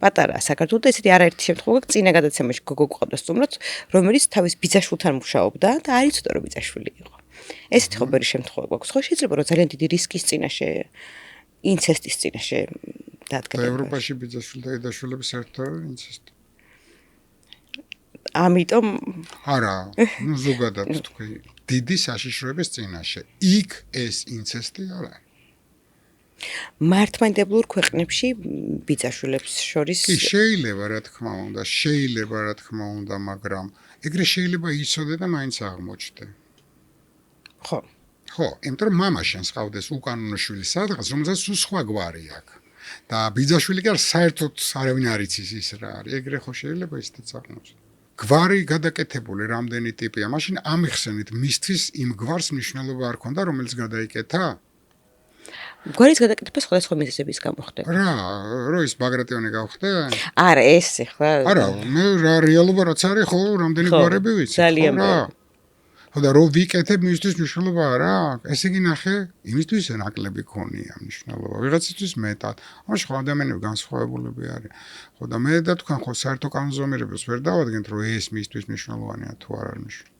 პატარა საქართველოს და ესეთი არაერთი შემთხვევა გვაქვს წინა გადაცემაში გოგო გვყავდა სტუმრად, რომელიც თავის ბიძაშვილთან მუშაობდა და არ იცოდა რომ ბიძაშვილი იყო. ესეთი ხობერი შემთხვევა გვაქვს. ხო შეიძლება რომ ძალიან დიდი რისკის წინაშე ინცესტის წინაშე დადგება. და ევროპაში ბიძაშვილი და დედაშვილები საერთოდ არ არის ინცესტი. ამიტომ არა, ну ზოგადად თქვი, დიდი საშიშროების წინაშე. იქ ეს ინცესტი არ არის. მართლმადიდებლურ ქვეყნებში ბიძაშვილებს შორის კი შეიძლება რა თქმა უნდა, მაგრამ ეგრე შეიძლება იცოდე და მაინც აღმოჩნდე. ხო. ხო, იმიტომ რომ მამა შენს ყავდეს უკანონო შვილი სადღაც, რომელსაც სულ სხვა გვარი აქვს. და ბიძაშვილი კი არ საერთოდ არავინ არ იცის ის რა არის. ეგრე ხო შეიძლება ისეთიც აღმოჩნდეს. გვარი გადაკეთებული რამდენი ტიპია, მაშინ ამიხსენით მისთვის იმ გვარს მნიშვნელობა არ ქონდა, რომელიც გადაიკეთა? გვარის გადაკეთება სხვადასხვა მიზეზების გამო ხდება. რა ის ბაგრატიონი გავხდე? არა, ეს ახლა არა, მე რა რეალობა რაც არის, ხო, რამდენი გვარები ვიცი. ძალიან რა. ხო და რო ვიკეთებ მისთვის მნიშვნელობა არ აქვს. ესე იგი ნახე, იმისთვის ნაკლები ქონია მნიშვნელობა. ვიღაცისთვის მეტად. ამაში ხო ადამიანები განსხვავებულები არის. ხო და მე და თქვენ ხო საერთო კანონზომიერებას ვერ დავადგენთ, რომ ეს მისთვის მნიშვნელოვანია თუ არ არის მნიშვნელოვანი.